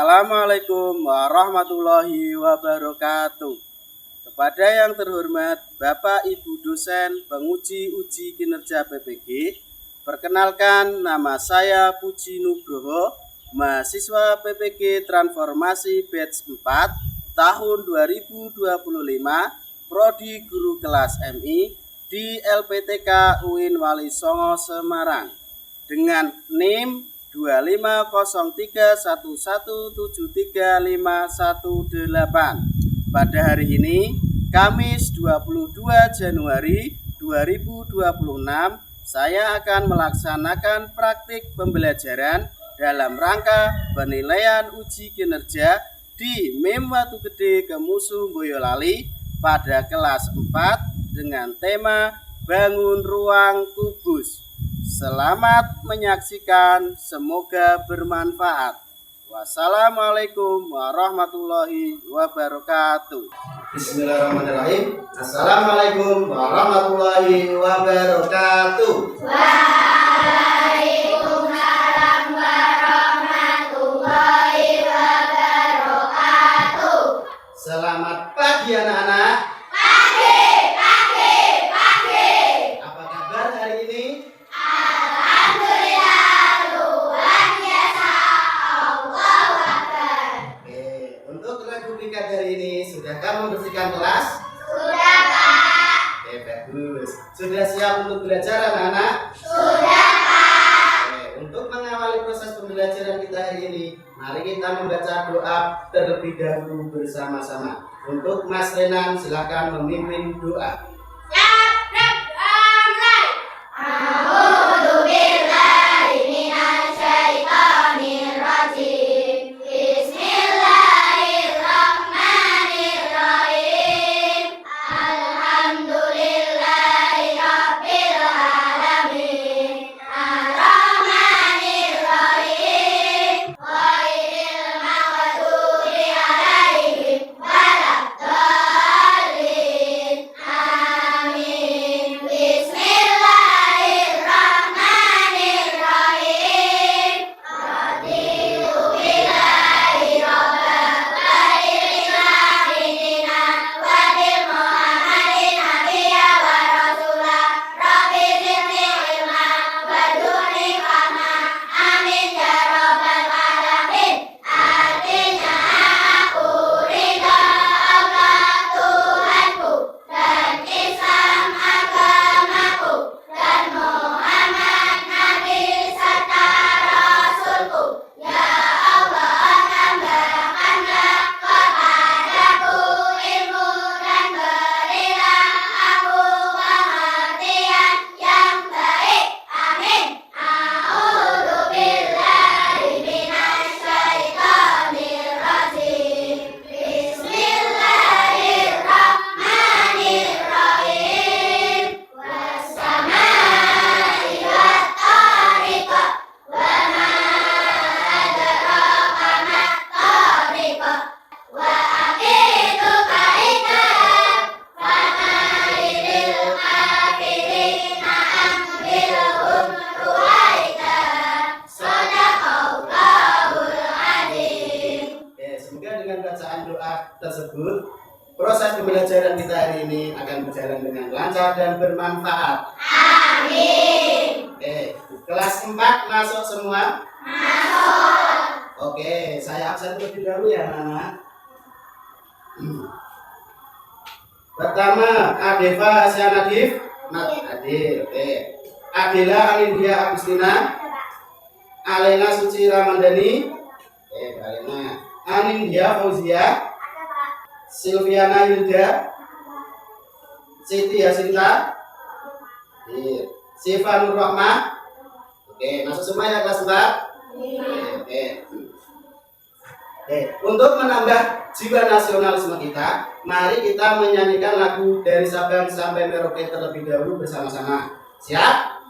Assalamualaikum warahmatullahi wabarakatuh. Kepada yang terhormat Bapak Ibu dosen penguji uji kinerja PPG, perkenalkan nama saya Puji Nugroho, mahasiswa PPG Transformasi Batch 4 tahun 2025, Prodi Guru Kelas MI di LPTK UIN Wali Songo Semarang dengan NIM 2501173518. Pada hari ini, Kamis 22 Januari 2026, saya akan melaksanakan praktik pembelajaran dalam rangka penilaian uji kinerja di MEM Watu Gede Kemusu Boyolali pada kelas 4 dengan tema Bangun Ruang Kubus. Selamat menyaksikan, semoga bermanfaat. Wassalamualaikum warahmatullahi wabarakatuh. Bismillahirrahmanirrahim. Assalamualaikum warahmatullahi wabarakatuh. Waalaikumsalam warahmatullahi wabarakatuh. Selamat pagi anak-anak. Pagi. Apa kabar hari ini? Alhamdulillah, luar biasa. Allahu Akbar. Untuk rubrika hari ini, sudahkah membersihkan kelas? Sudah, Pak. Bagus. Sudah siap untuk belajar anak-anak? Sudah, Pak. Untuk mengawali proses pembelajaran kita hari ini, mari kita membaca doa terlebih dahulu bersama-sama. Untuk Mas Renan, silakan memimpin doa. A'udzu billahi minasyaitonir rajim. Bismillahirrahmanirrahim. Alhamdulillahi rabbil alamin. Ar-Rahmanir Rahim. Ghairil maghdubi 'alaihim waladdallin. Amin. Bismillahirrahmanirrahim. Raditu billahi robban wa bi'ilahina wa bi Muhammadin nabiyya wa rasula. Rabbi zidni ilma warzuqni fahma. Amin ya rabbal alamin. Artinya aku ridha Allah Tuhanku dan Islam agamaku dan Muhammad Nabi serta Rasulku. Ya Allah, tambahkanlah kepadaku ilmu dan berilah aku pengertian yang baik. Amin. A'udzu billahi minasyaitonir rajim. Bismillahirrahmanirrahim. Wassama'i wat-tariq wa ma adraka mat-tariq wa aqidu kaidan famahilil kafirina amhilhum ruwaida. Shadaqallahul azim. Semoga dengan bacaan doa tersebut, proses pembelajaran kita hari ini akan berjalan dengan lancar dan bermanfaat. Amin. Kelas 4 masuk semua? Masuk. Saya absen terlebih dahulu ya anak-anak. Pertama, Adeva Asya Nadif. Adil. Adela Anindia Agustina. Alena Suci Ramandani. Alena. Anindia Fauzia. Silviana Hilda. Siti Yasinta. Siva Nur Rahmah. Masuk semua ya kelas 4. Untuk menambah jiwa nasionalisme kita, mari kita menyanyikan lagu Dari Sabang sampai Merauke terlebih dahulu bersama-sama. Siap?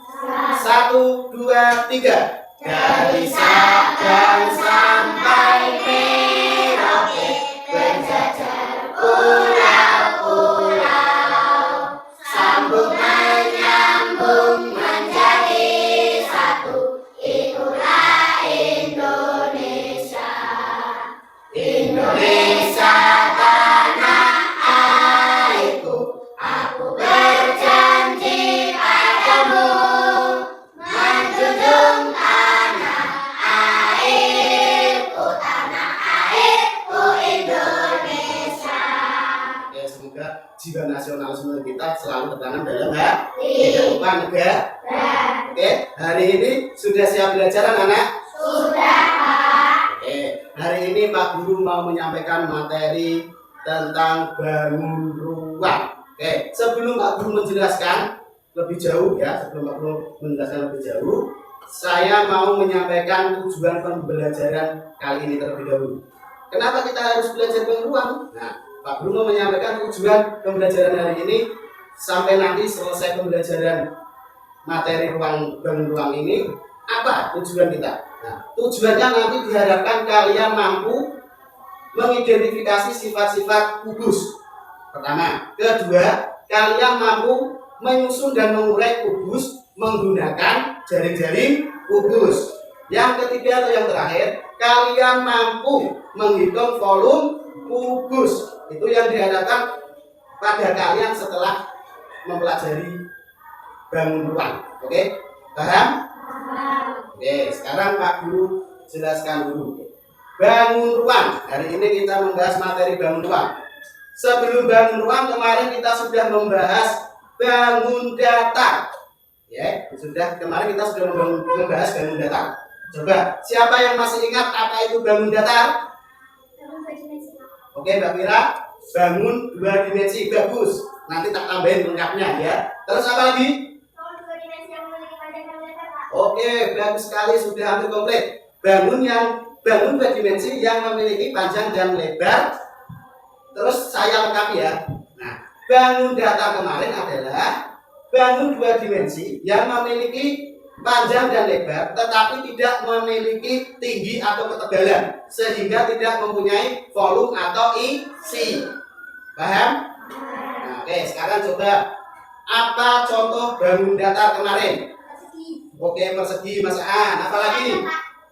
1, 2, 3. Dari Sabang sampai Merauke berjajar pulau-pulau, sambung menyambung menjadi satu, itulah Indonesia. Tidak lupa negara. Oke, hari ini sudah siap belajar anak-anak? Sudah, Pak. Oke, hari ini Pak Guru mau menyampaikan materi tentang bangun ruang. Oke, sebelum Pak Guru menjelaskan lebih jauh ya, saya mau menyampaikan tujuan pembelajaran kali ini terlebih dahulu. Kenapa kita harus belajar bangun ruang? Nah, Pak Guru mau menyampaikan tujuan pembelajaran hari ini sampai nanti selesai pembelajaran materi bangun ruang ini, apa tujuan kita? Nah, tujuannya nanti diharapkan kalian mampu mengidentifikasi sifat-sifat kubus. Pertama, kedua, kalian mampu menyusun dan mengurai kubus menggunakan jaring-jaring kubus. Yang ketiga atau yang terakhir, kalian mampu menghitung volume kubus. Itu yang diharapkan pada kalian setelah mempelajari bangun ruang. Oke, paham? Oke, sekarang Pak Guru jelaskan dulu. Bangun ruang. Hari ini kita membahas materi bangun ruang. Sebelum bangun ruang kemarin kita sudah membahas bangun datar. Ya, kemarin kita sudah membahas bangun datar. Coba, siapa yang masih ingat apa itu bangun datar? Oke, Mbak Mira, bangun 2 dimensi. Bagus. Nanti tak tambahin lengkapnya ya. Terus apa lagi? Oke, bagus sekali, sudah hampir komplit. Bangun 2 dimensi yang memiliki panjang dan lebar. Terus saya lengkapi ya. Nah, bangun datar kemarin adalah bangun 2 dimensi yang memiliki panjang dan lebar, tetapi tidak memiliki tinggi atau ketebalan, sehingga tidak mempunyai volume atau isi. Paham? Nah, oke, sekarang coba apa contoh bangun datar kemarin? Oke, persegi Mas An. Apa lagi?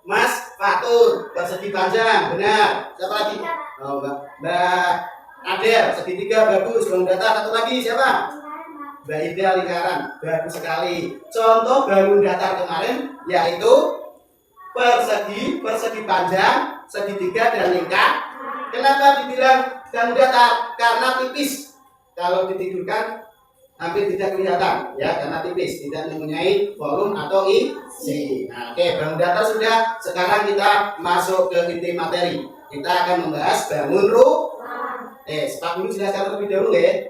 Mas Fatur, persegi panjang, benar. Siapa lagi? Oh, Mbak Adel, segitiga bagus. Bangun datar. Satu lagi siapa? Mbak Ida lingkaran, bagus sekali. Contoh bangun datar kemarin yaitu persegi panjang, segitiga dan lingkar. Kenapa dibilang bangun datar? Karena tipis. Kalau ditidurkan hampir tidak kelihatan ya, karena tipis, tidak mempunyai volume atau isi. Nah, oke, bangun datar sudah. Sekarang kita masuk ke inti materi. Kita akan membahas bangun ruang. Pak Guru jelaskan terlebih dahulu ya.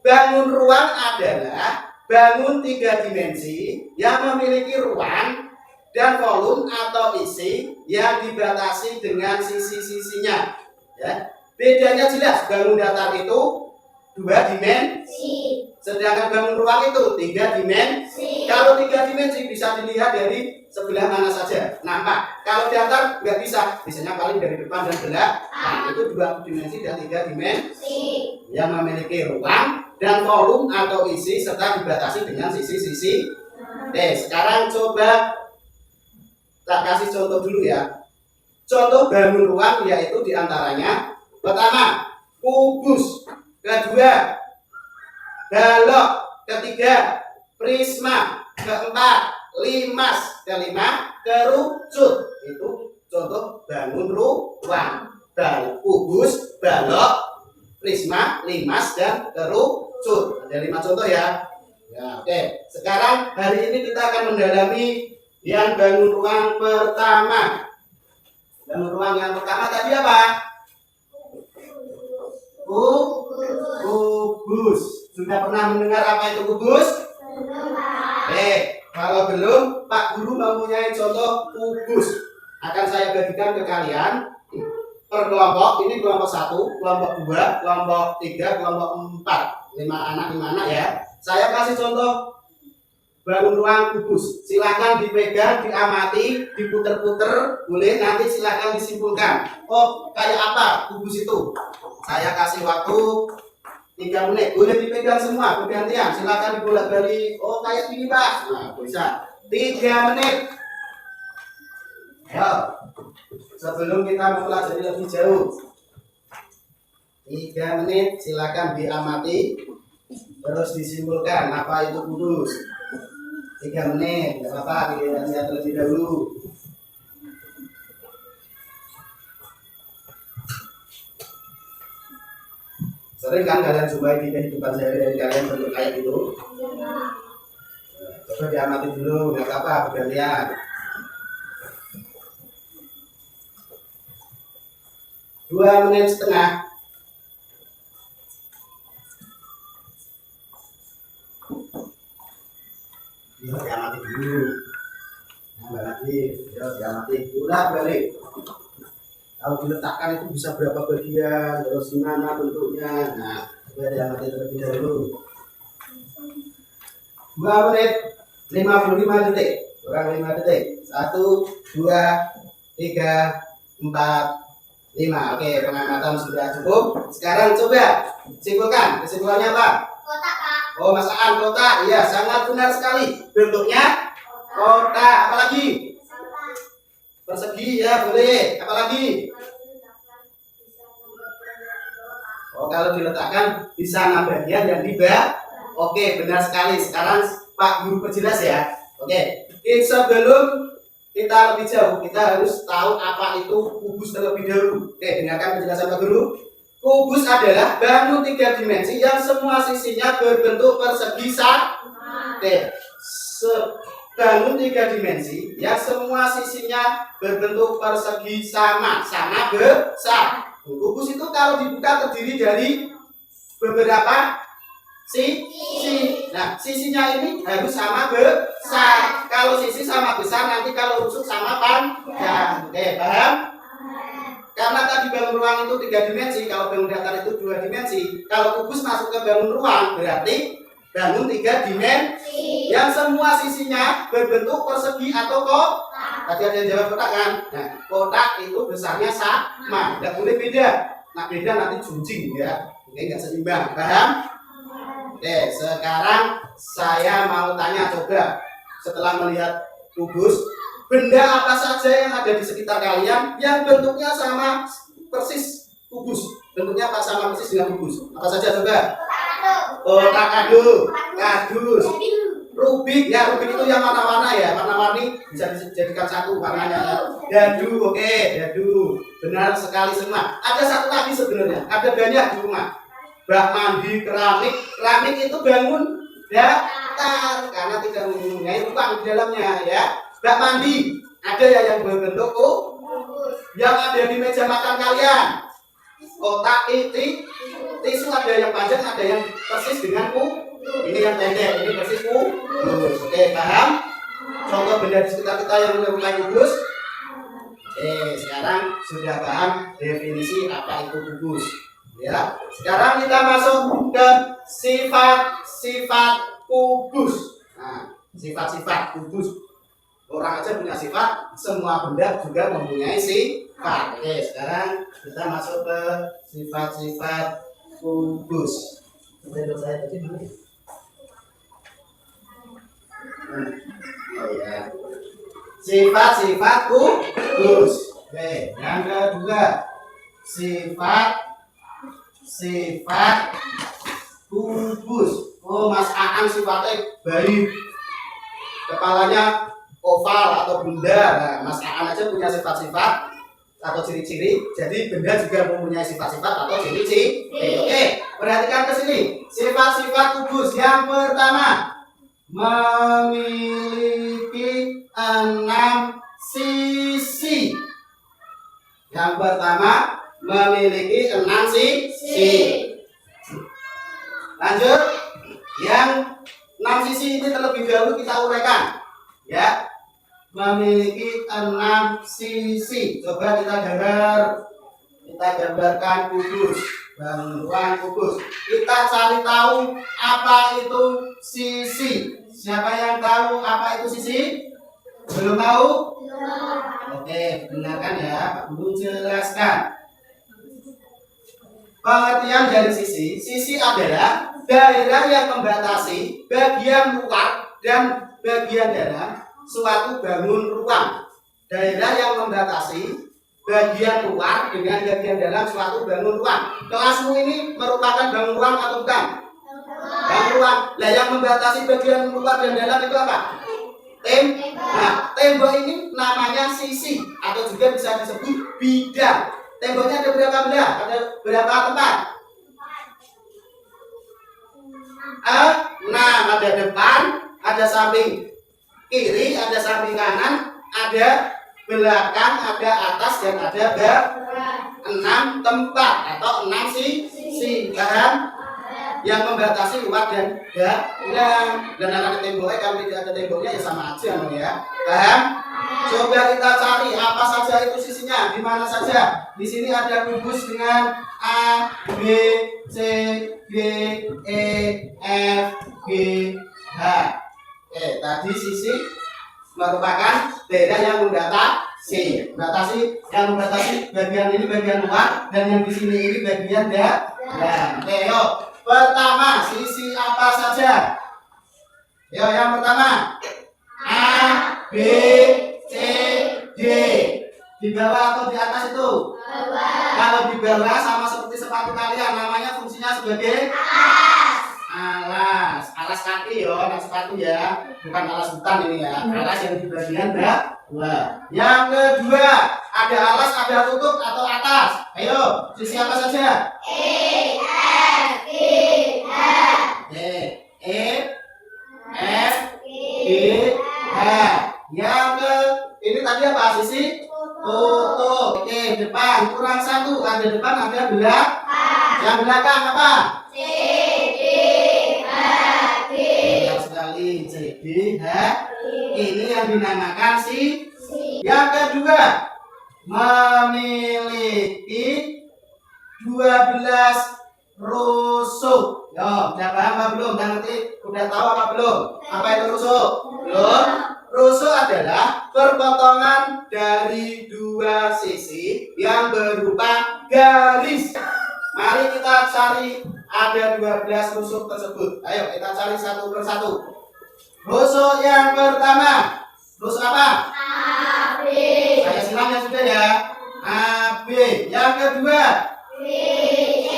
Bangun ruang adalah bangun 3 dimensi yang memiliki ruang dan volume atau isi yang dibatasi dengan sisi-sisinya. Ya, bedanya jelas. Bangun datar itu 2 dimensi. Sedangkan bangun ruang itu 3 dimensi. Kalau 3 dimensi bisa dilihat dari sebelah mana saja, nampak. Kalau datar nggak bisa, biasanya paling dari depan dan belakang. Itu 2 dimensi dan 3 dimensi yang memiliki ruang dan volume atau isi serta dibatasi dengan sisi-sisi. Oke, sekarang coba tak kasih contoh dulu ya. Contoh bangun ruang yaitu diantaranya pertama kubus, kedua balok, ketiga prisma, keempat limas, kelima kerucut. Itu contoh bangun ruang. Kubus, balok, prisma, limas dan kerucut. Ada 5 contoh ya. Ya, oke. Sekarang hari ini kita akan mendalami yang bangun ruang pertama. Bangun ruang yang pertama tadi apa? Kubus. Sudah pernah mendengar apa itu kubus? Kalau belum, Pak Guru mempunyai contoh kubus. Akan saya bagikan ke kalian per kelompok. Ini kelompok 1, kelompok 2, kelompok 3, kelompok 4. 5 anak ya. Saya kasih contoh bangun ruang kubus. Silakan dipegang, diamati, diputer-puter, boleh nanti silakan disimpulkan. Oh, kayak apa kubus itu? Saya kasih waktu 3 menit. Boleh dipegang semua bergantian. Silakan dibolak-balik. Oh, kayak gini, Pak. Nah, bisa. 3 menit. Ya. Sebelum kita mempelajari lebih jauh. 3 menit, silakan diamati. Terus disimpulkan apa itu kubus. 3 menit, tidak apa-apa, kita lihat terlebih dahulu. Sering kan kalian jumpai di kehidupan sehari-hari kalian bentuk kayak gitu? Coba diamati dulu, nggak apa-apa, bergantian. 2,5 menit. Ya, diamati dulu. Nah, lagi, ya, diamati. Udah balik. Kalau diletakkan itu bisa berapa bagian, terus gimana bentuknya. Nah, coba diamati terlebih dahulu. 2 menit 55 detik. Kurang 5 detik. 1, 2, 3, 4, 5. Oke, pengamatan sudah cukup. Sekarang coba simpulkan. Kesimpulannya apa? Kotak, Pak. Oh, masakan kotak. Iya, sangat benar sekali. Bentuknya kotak. Apalagi? Persegi, ya boleh. Apalagi? Oh, kalau diletakkan bisa 6 bagian dan tiba. Oke, benar sekali. Sekarang Pak Guru perjelas ya. Oke, sebelum kita lebih jauh, kita harus tahu apa itu kubus terlebih dahulu. Oke, dengarkan penjelasan Pak Guru. Kubus adalah bangun 3 dimensi yang semua sisinya berbentuk persegi sama. Oke, bangun 3 dimensi yang semua sisinya berbentuk persegi sama besar. Kubus itu kalau dibuka terdiri dari beberapa sisi. Nah, sisinya ini harus sama besar. Kalau sisi sama besar, nanti kalau rusuk sama panjang. Oke, paham? Karena tadi bangun ruang itu 3 dimensi, kalau bangun datar itu 2 dimensi. Kalau kubus masuk ke bangun ruang, berarti bangun 3 dimensi yang semua sisinya berbentuk persegi atau kotak. Tadi ada yang jawab kotak kan? Nah, kotak itu besarnya sama, tidak boleh beda. Nah, beda nanti junjing ya, oke, nggak seimbang, paham? Oke, sekarang saya mau tanya, coba setelah melihat kubus, benda apa saja yang ada di sekitar kalian yang bentuknya sama persis kubus? Bentuknya apa sama persis dengan kubus? Apa saja coba? Kotak kado, kardus, rubik. Ya, rubik itu yang warna-warna ya, warna-warni bisa dijadikan satu warnanya. Dadu, oke, dadu. Benar sekali semua. Ada satu lagi sebenarnya, ada banyak di rumah. Bak mandi, keramik. Keramik itu bangun datar karena tidak mempunyai ruang di dalamnya ya. Bak mandi ada ya yang berbentuk yang ada di meja makan kalian. Kotak tisu ada yang panjang, ada yang persis dengan ini yang pendek, ini persis Oke, paham? Contoh benda di sekitar kita yang menyerupai kubus. Oke, sekarang sudah paham definisi apa itu kubus. Ya, sekarang kita masuk ke sifat-sifat kubus. Nah, sifat-sifat kubus. Orang aja punya sifat, semua benda juga mempunyai sifat. Oke, sekarang kita masuk ke sifat-sifat kubus. Saya tadi mana? Oh ya. Sifat-sifat kubus. Oke, yang kedua sifat kubus. Oh, Mas Aan sifatnya baik, kepalanya oval atau bundar. Nah, Mas Aan aja punya sifat-sifat atau ciri-ciri. Jadi benda juga mempunyai sifat-sifat atau ciri-ciri. Oke, perhatikan ke sini. Sifat-sifat kubus yang pertama, memiliki 6 sisi. Yang pertama, memiliki 6 sisi. Lanjut, yang 6 sisi ini terlebih dahulu kita uraikan. Ya, memiliki 6 sisi. Coba kita gambarkan kubus, bangunan kubus. Kita cari tahu apa itu sisi. Siapa yang tahu apa itu sisi? Belum tahu? Oke, dengarkan ya, Pak Guru jelaskan. Pengertian dari sisi adalah daerah yang membatasi bagian luar dan bagian dalam suatu bangun ruang. Daerah yang membatasi bagian luar dengan bagian dalam suatu bangun ruang. Kelasmu ini merupakan bangun ruang atau bukan? Bangun ruang. Lah yang membatasi bagian luar dan dalam itu apa? Nah, tembok ini namanya sisi atau juga bisa disebut bidang. Temboknya ada berapa belah? Ada berapa tempat? 6. Ada depan, ada samping kiri, ada samping kanan, ada belakang, ada atas, dan ada 6 tempat atau 6 sisi. Paham? Yang membatasi luar dan dalam. Dan ada temboknya, kalau tidak ada temboknya ya sama aja ya. Paham? Coba kita cari apa saja itu sisinya, di mana saja. Di sini ada kubus dengan A, B, C, D, E, F, G, H. Tadi sisi merupakan daerah yang membatasi bagian ini bagian luar, dan yang di sini ini bagian dalam. Yuk, pertama sisi apa saja? Yuk, yang pertama A, B, C, D. Di bawah atau di atas itu? Kalau di bawah sama seperti sepatu kalian, namanya fungsinya sebagai alas kaki yo, alas sepatu ya, bukan alas hutan ini ya, alas yang di bagian bawah. Yang kedua, ada alas, ada tutup atau atas. Ayo, sisi apa saja? E, F, G, H. Ini tadi apa? Sisi tutup. Oke, depan kurang satu, ada depan, ada belakang. Yang belakang apa? Benar sekali, C, D, H. Ini yang dinamakan sisi. Yang kedua, memiliki 12 rusuk. Yo, udah paham apa belum? Udah ngerti? Udah tahu apa belum? Apa itu rusuk? Belum? Rusuk adalah perpotongan dari dua sisi yang berupa garis. Mari kita cari ada 12 rusuk tersebut. Ayo kita cari satu persatu. Rusuk yang pertama. Rusuk apa? A, B. Saya silang ya sudah ya. A, B. Yang kedua? B, C.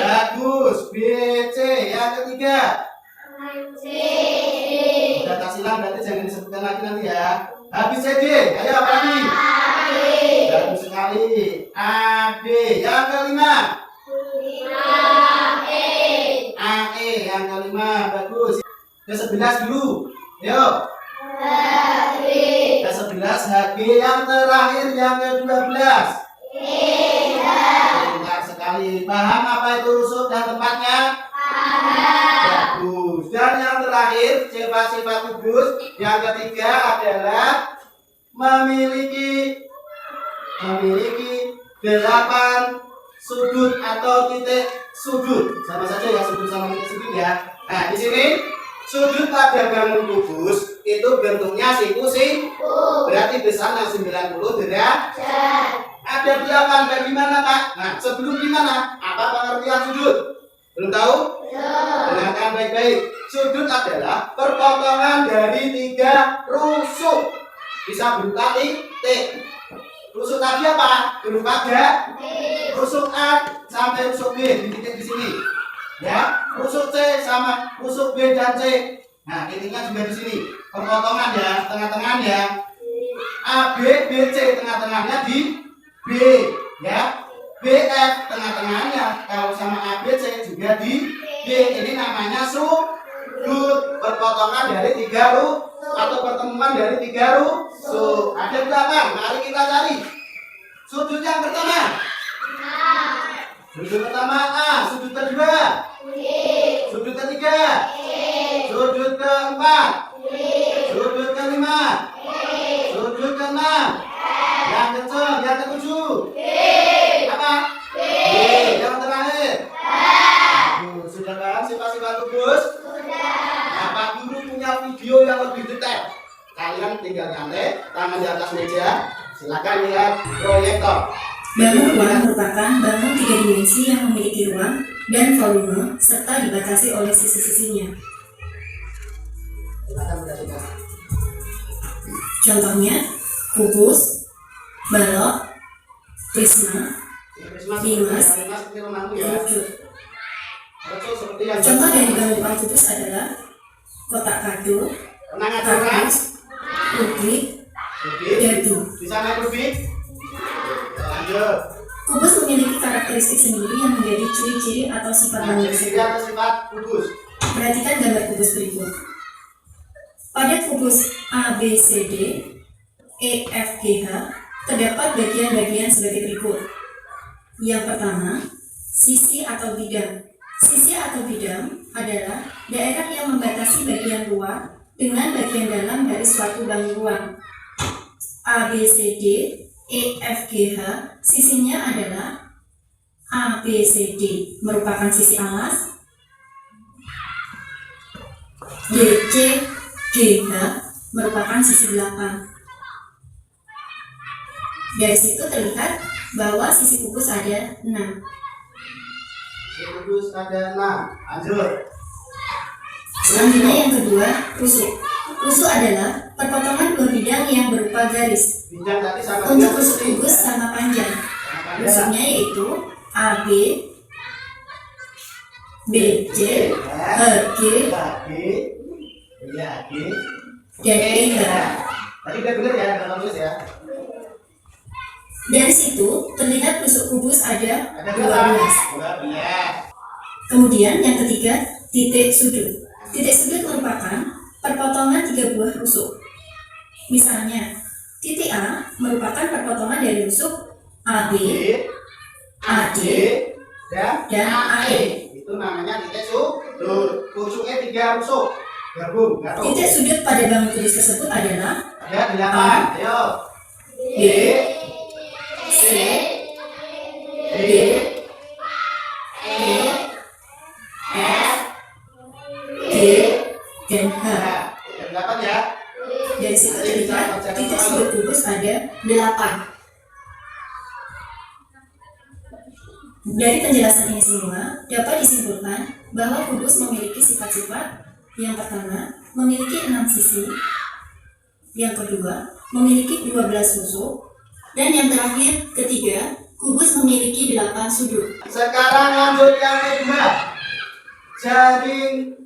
Bagus. B, C. Yang ketiga? C, D. Udah tak silang berarti jangan disebutkan lagi nanti ya. Habis C, D. Ayo apa lagi? A, D. Bagus sekali. A, D. Yang kelima? A, E. A, E. Yang kelima. Bagus. Ke-11 dulu. Yuk. H, D. Ke-11 HG. Yang terakhir yang ke-12. E, H. Benar sekali. Paham apa itu rusuk dan tempatnya? Bagus. Dan yang terakhir sifat-sifat kubus yang ketiga adalah memiliki 8 sudut atau titik sudut. Sama saja ya, sudut sama titik sudut ya. Nah, di sini sudut pada bangun kubus itu bentuknya siku. Berarti besarnya 90 derajat. Ada 8 bagaimana Pak? Nah, sebelum gimana? Apa pengertian sudut? Belum tahu? Dengarkan baik-baik. Sudut adalah perpotongan dari 3 rusuk. Bisa berupa titik. Rusuk tadi apa? Berupa rusuk A sampai rusuk B di titik di sini. Ya, rusuk C sama rusuk B dan C. Nah, titiknya juga di sini. Perpotongan ya, tengah-tengahnya. A, B, B, C, tengah-tengahnya di B. Ya, BF tengah-tengahnya. Kalau sama A, B, C juga di B. Ini namanya sudut. Perpotongan dari 3 rusuk atau pertemuan dari 3 rusuk. Ada berapa? Mari kita cari. Sudut yang pertama. Sudut pertama A. Sudut kedua. Sudut ketiga. Sudut keempat. Sudut kelima. Sudut keenam. Yang ketujuh. Yang ketujuh. Apa? Yang terakhir. Sudah paham sifat-sifat kubus? Nah, Pak Guru punya video yang lebih detail. Kalian tinggal nyantai, tangan di atas meja. Silakan lihat proyektor. Bangun ruang merupakan bangun 3 dimensi yang memiliki ruang dan volume serta dibatasi oleh sisi-sisinya. Silakan perhatikan. Contohnya, kubus, balok, prisma, bimas, seperti rumahku ya. wujud. Betul seperti yang Contoh dari bangun kubus adalah kotak kado, tenang aja kan? kardus, rubik, dadu. Bisa naik rubik? Lanjut. Kubus memiliki karakteristik sendiri yang menjadi ciri-ciri atau sifat Nah, bangun ciri-ciri tersebut. atau sifat kubus. Perhatikan gambar kubus berikut. Pada kubus ABCD, EFGH terdapat bagian-bagian sebagai berikut. Yang pertama, sisi atau bidang. Sisi atau bidang adalah daerah yang membatasi bagian luar dengan bagian dalam dari suatu bangun ruang. ABCD, EFGH, sisinya adalah ABCD merupakan sisi alas, DCGH merupakan sisi belakang. Dari situ terlihat bahwa sisi kubus ada 6. Sisi kubus ada 6. Lanjut. Selanjutnya yang kedua, rusuk. Rusuk adalah perpotongan dua bidang yang berupa garis. Bidang tadi sama Untuk dengan rusuk sisi. kubus sama panjang. Rusuknya yaitu AB, BC, HG, dan EH. Tadi udah bener ya, udah tulis ya. Dari situ terlihat rusuk kubus ada Ada berapa? 12. 12. Kemudian yang ketiga, titik sudut. Titik sudut merupakan perpotongan 3 buah rusuk. Misalnya, titik A merupakan perpotongan dari rusuk AB, AD, dan AE. Itu namanya titik sudut. Rusuknya 3 rusuk. Gabung. Titik sudut pada bangun tulis tersebut adalah Ada 8. Ayo. B, C, D, E, F, G, dan H. Yang 8 ya. Dari situ terlihat titik sudut kubus ada 8. Dari penjelasan ini semua dapat disimpulkan bahwa kubus memiliki sifat-sifat. Yang pertama, memiliki 6 sisi. Yang kedua, memiliki 12 rusuk. Dan yang terakhir, ketiga, kubus memiliki 8 sudut. Sekarang lanjut yang kedua. Jaring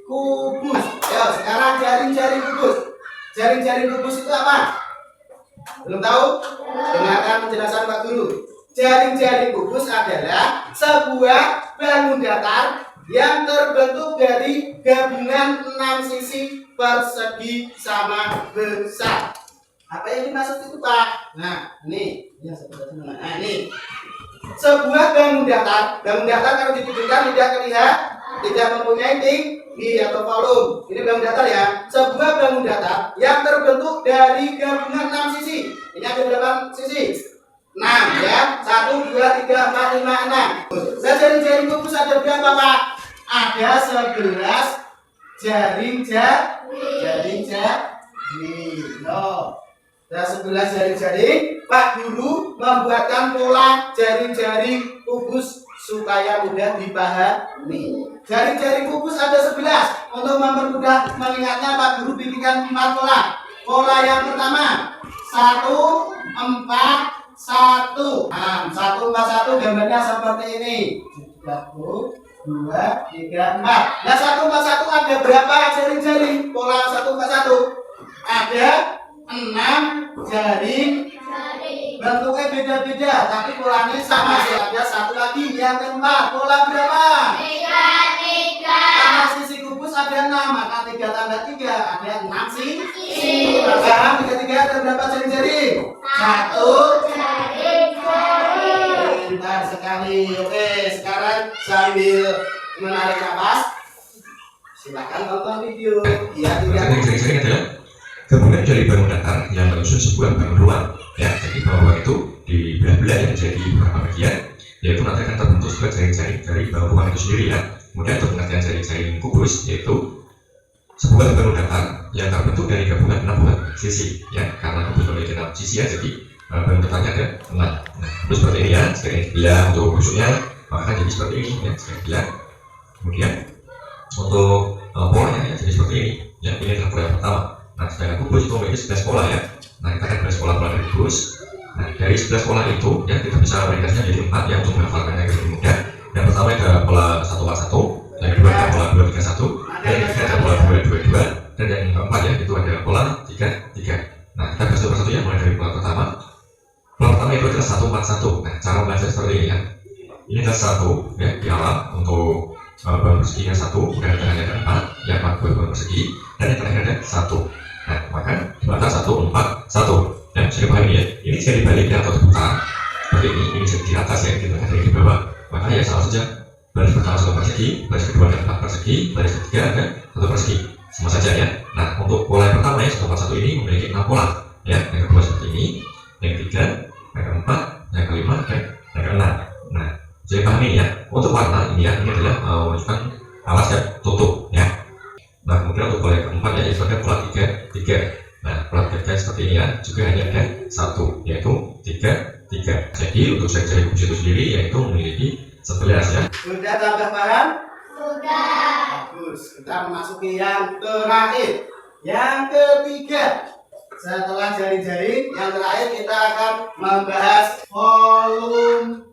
kubus. Ya, sekarang jaring kubus. Jaring kubus itu apa? Belum tahu? Dengarkan penjelasan Pak Guru. Jaring kubus adalah sebuah bangun datar yang terbentuk dari gabungan 6 sisi persegi sama besar. Apa yang dimaksud itu, Pak? Nah, ini yang sebelah sana. Nah, ini sebuah bangun datar. Bangun datar kalau dipikirkan tidak terlihat, tidak mempunyai tinggi atau volume. Ini bangun datar ya. Sebuah bangun datar yang terbentuk dari gabungan 6 sisi. Ini ada berapa sisi? 6 ya. 1, 2, 3, 4, 5, 6. Nah, jaring kubus ada berapa, Pak? Ada 11 jaring no. Ada 11 jaring. Pak Guru membuatkan pola jaring kubus supaya mudah dipahami. Jaring kubus ada 11. Untuk mempermudah mengingatnya, Pak Guru bikinkan 4 pola. Pola yang pertama 1, 4, 1. Nah, 1, 4, 1 gambarnya seperti ini. 1, 2, 3, 4. Nah, 1, 4, 1 ada berapa jaring? Pola 1, 4, 1 ada 6 jaring. Bentuknya beda-beda, tapi polanya sama sih. Ada satu lagi yang keempat. Pola berapa? 3. Karena sisi kubus ada 6, maka 3 tambah 3 ada 6 sisi. Maka 3 ada berapa jaring? 1. Pintar sekali. Oke, sekarang sambil menarik napas, silakan tonton video. Ya, Jaring-jaring adalah gabungan dari bangun datar yang menyusun sebuah bangun ruang. Ya, jadi bangun ruang itu dibelah-belah ya menjadi beberapa bagian, yaitu nanti akan terbentuk sebuah jaring-jaring dari bangun ruang itu sendiri ya. Kemudian untuk pengertian jaring-jaring kubus yaitu sebuah bangun datar yang terbentuk dari gabungan 6 buah sisi ya, karena kubus memiliki 6 sisi ya, jadi bangun datarnya ada 6. Nah, kubus seperti ini ya, sekali dibelah untuk rusuknya maka jadi seperti ini ya, sekali dibelah. Kemudian untuk polanya ya, jadi seperti ini ya, ini adalah pola yang pertama. Nah, sedangkan kubus itu memiliki 11 pola ya. Nah, kita akan bahas pola-pola dari kubus. Nah, dari 11 pola itu ya, kita bisa meringkasnya jadi 4 ya untuk menghafalkannya lebih mudah. Yang pertama ada pola 141, yang kedua ada pola 231, dan yang ketiga ada pola 222, dan yang keempat ya itu ada pola 33. Nah, kita bahas satu persatu ya, mulai dari pola pertama. Pola pertama itu adalah 141. Nah, cara membaca seperti ini ya. Ini adalah 1 ya di awal untuk bangun perseginya 1, kemudian tengahnya ada 4, yang 4 buah bangun persegi dan yang terakhir ada 1. Nah, maka jembatan 1, 4, 1. Ya, bisa dipahami ya. Ini jika dibalik atau diputar seperti ini jadi di atas ya, di tengah dan di bawah. Maka ya sama saja. Baris pertama 1 persegi, baris kedua ada 4 persegi, baris ketiga ada 1 persegi. Sama saja ya. Nah, untuk pola yang pertama ya, 1, 4, 1 ini memiliki 6 pola. Ya, yang kedua seperti ini, yang ketiga, yang keempat, yang kelima, dan yang keenam. Nah, jadi pahami ya. Untuk warna ini ya, ini adalah menunjukkan alas ya, tutup ya. Nah, kemudian untuk pola yang keempat ya, itu ada pola 3, 3. Nah, pola 3 seperti ini ya, juga hanya ada 1, yaitu 3, 3. Jadi untuk jari-jari kubus itu sendiri yaitu memiliki 11 ya. Sudah tambah paham? Sudah. Bagus. Kita memasuki yang terakhir. Yang ketiga. Setelah jari-jari, yang terakhir kita akan membahas volume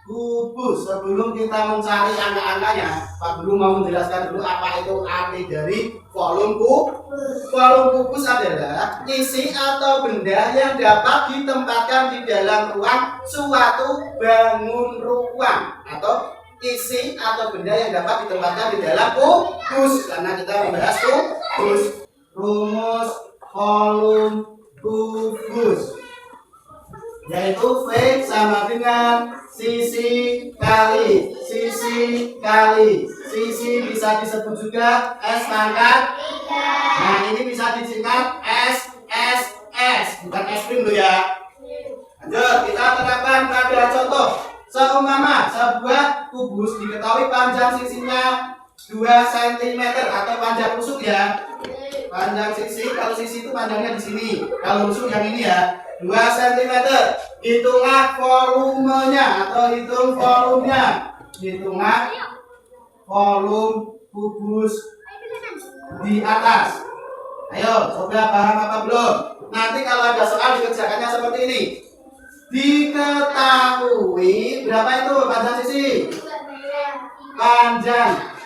kubus. Sebelum kita mencari angka-angkanya, Pak Guru mau menjelaskan dulu apa itu arti dari volume kubus. Volume kubus adalah isi atau benda yang dapat ditempatkan di dalam ruang suatu bangun ruang, atau isi atau benda yang dapat ditempatkan di dalam kubus. Karena kita membahas kubus. Rumus volume kubus yaitu V sama dengan sisi kali sisi kali sisi, bisa disebut juga S pangkat 3. Nah, ini bisa disingkat S, bukan es krim loh ya. Lanjut, kita terapkan pada contoh. Seumpama sebuah kubus diketahui panjang sisinya 2 cm atau panjang rusuk ya. Panjang sisi, kalau sisi itu panjangnya di sini. Kalau rusuk yang ini ya, 2 cm. Hitunglah volumenya atau hitung volumenya. Hitunglah volume kubus di atas. Ayo, coba paham apa belum? Nanti kalau ada soal dikerjakannya seperti ini. Diketahui berapa itu panjang sisi? Panjang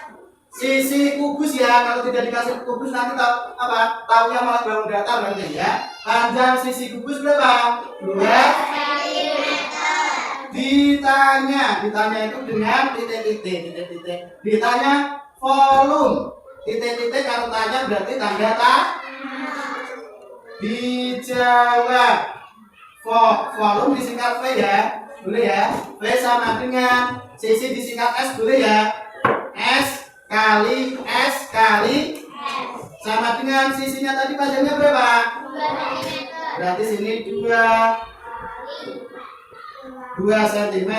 sisi kubus ya. Kalau tidak dikasih kubus nanti tahu apa? Tahunya malah bangun datar nanti ya. Panjang sisi kubus berapa? 2 cm. Ditanya itu dengan titik-titik. Ditanya volume. Titik-titik kalau tanya berarti tanda dijawab. Volume disingkat V ya. Boleh ya. V sama dengan sisi disingkat S, boleh ya. S kali sama dengan sisinya tadi panjangnya berapa? 2 cm. Berarti sini 2 cm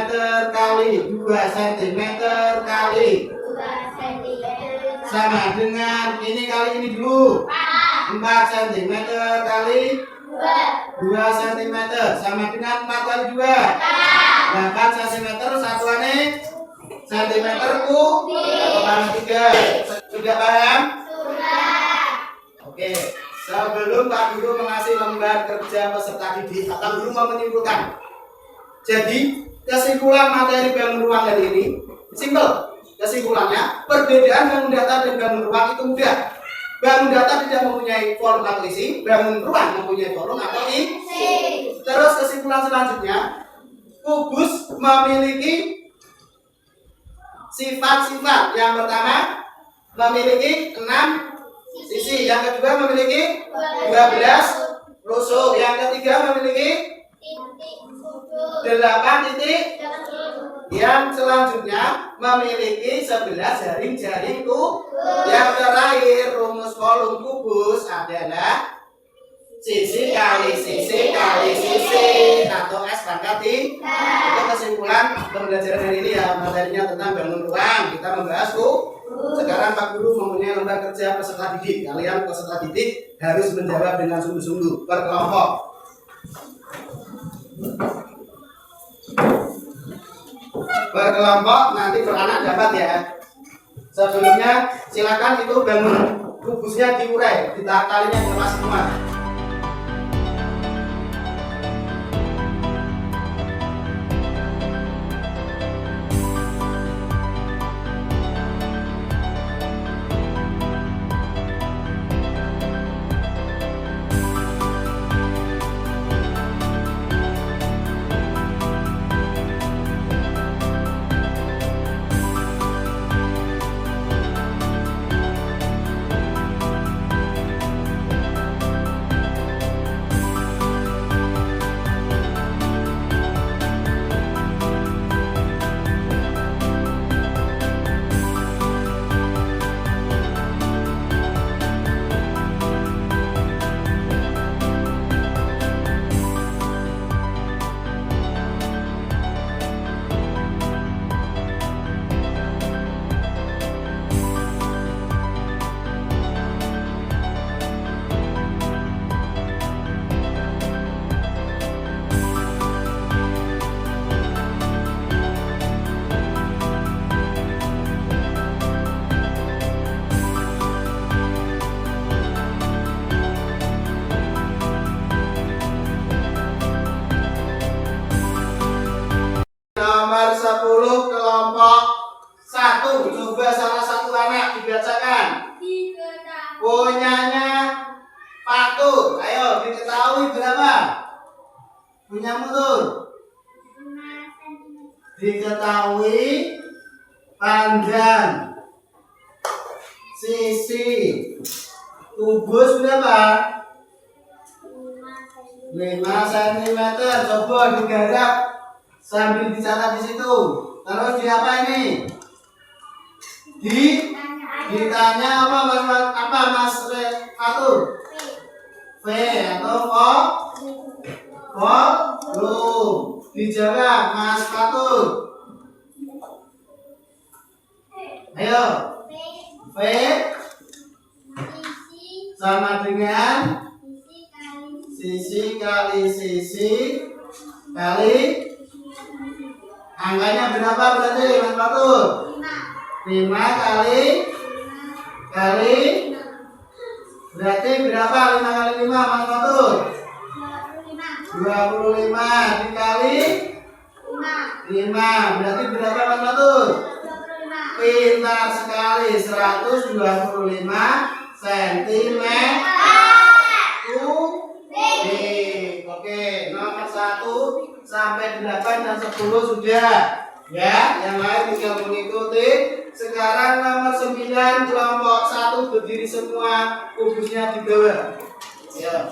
kali 2 cm kali 2 cm. sama dengan ini kali ini dulu 4 cm kali 2 cm sama dengan 4 kali 2 8 cm satuannya cm kubik atau pangkat 3. Sudah paham? Sudah. Oke, sebelum Pak Guru mengasih lembar kerja peserta didik, Pak Guru mau menyimpulkan. Jadi, kesimpulan materi bangun ruang hari ini simpel. Kesimpulannya, perbedaan bangun data dan bangun ruang itu mudah. Bangun data tidak mempunyai volume atau isi, bangun ruang mempunyai volume atau isi. Terus kesimpulan selanjutnya, kubus memiliki sifat-sifat. Yang pertama, memiliki 6 sisi. Yang kedua, memiliki 12 rusuk. Yang ketiga, memiliki 8 titik. Yang selanjutnya memiliki 11 jaring-jaring kubus. Yang terakhir, rumus volume kubus adalah sisi kali sisi kali sisi atau S pangkat 3. Itu kesimpulan pembelajaran hari ini ya. Materinya tentang bangun ruang. Kita membahas sekarang Pak Guru mempunyai lembar kerja peserta didik. Kalian peserta didik harus menjawab dengan sungguh-sungguh per kelompok. Per kelompok nanti per anak dapat ya. Sebelumnya silakan itu bangun kubusnya diurai, ditalinya kemas semua. diketahui berapa? Punya mutur. Diketahui panjang sisi kubus berapa? 5 cm. Coba digarap sambil dicatat di situ. Terus di apa ini? Ditanya apa Mas Fatur? V atau volume. Dijawab Mas Fatur. Ayo. V sama dengan sisi kali sisi kali angkanya berapa berarti Mas Fatur? 5 kali berarti berapa 5 kali 5 Mas Fatur? 25 dikali 5 berarti berapa Mas Fatur? Pintar sekali 125 cm. Oke, nomor 1 sampai 8 dan 10 sudah. Ya, yang lain tinggal mengikuti. Sekarang nomor 9 kelompok 1 berdiri semua, kubusnya di bawah. Ya.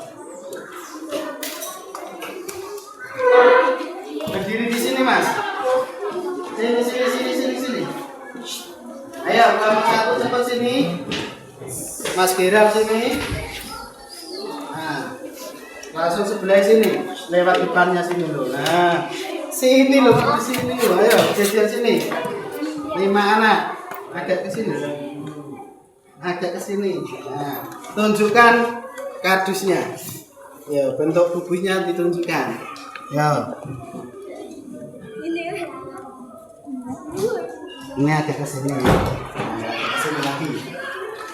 Berdiri di sini, Mas. Sini. Ayo, kelompok 1 cepat sini. Mas Geral sini. Nah, langsung sebelah sini, lewat depannya sini loh. Nah, sini loh, di sini loh. Ayo, geser sini. 5 anak, agak ke sini. Agak ke sini. Nah, tunjukkan kardusnya. Ya, bentuk kubusnya ditunjukkan. Ya. Ini agak ke sini. Nah, ke sini lagi.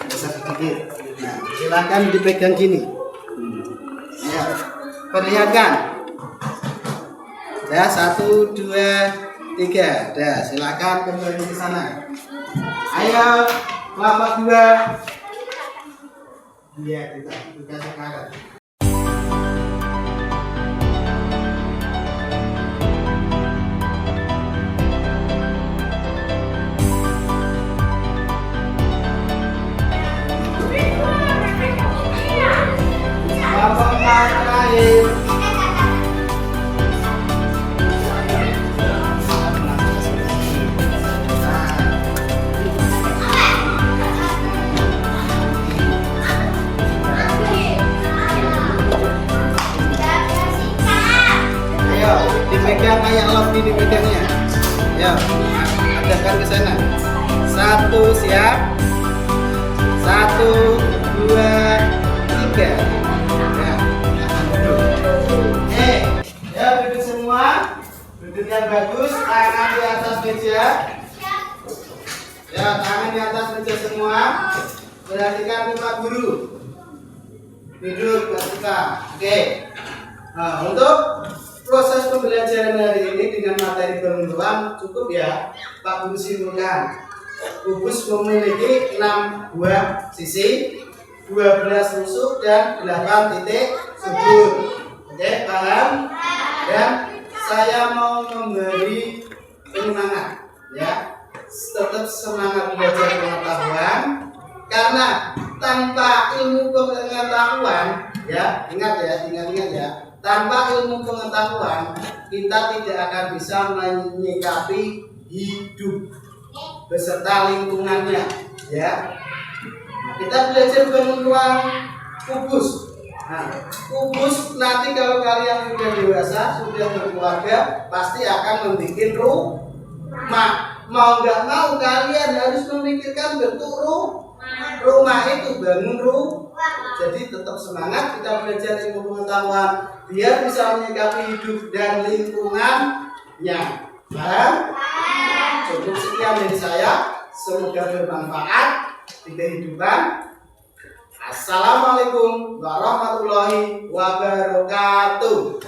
Besar sedikit. Nah, silakan dipegang gini. Ya, perlihatkan. Ya, 1, 2, 3. Dah, silakan kembali ke sana. Ayo, kelompok 2. Iya, kita sekarang. Kelompok 4 terakhir. Dipegang kayak love nih dipegangnya. Ya, adapkan ke sana. 1 siap. 1, 2, 3. Ya, ya duduk semua. Duduk yang bagus. Tangan di atas meja. Ya, tangan di atas meja semua. Perhatikan Pak Guru. Duduk, perhatikan. Oke. Nah, untuk proses pembelajaran hari ini dengan materi bangun cukup ya, Pak Guru simpulkan. Kubus memiliki 6 buah sisi, 12 rusuk dan 8 titik sudut. Oke, paham? Dan saya mau memberi penyemangat ya. Tetap semangat belajar pengetahuan karena tanpa ilmu pengetahuan ya, ingat ya. Tanpa ilmu pengetahuan, kita tidak akan bisa menyikapi hidup beserta lingkungannya, ya. Nah, kita belajar bangun ruang kubus. Nah, kubus nanti kalau kalian sudah dewasa, sudah berkeluarga, pasti akan membuat rumah. Mau nggak mau kalian harus memikirkan bentuk rumah itu, bangun rumah. Jadi tetap semangat, kita belajar ilmu pengetahuan biar bisa menyikapi hidup dan lingkungannya. Paham? Cukup sekian dari saya, semoga bermanfaat di kehidupan. Assalamualaikum warahmatullahi wabarakatuh.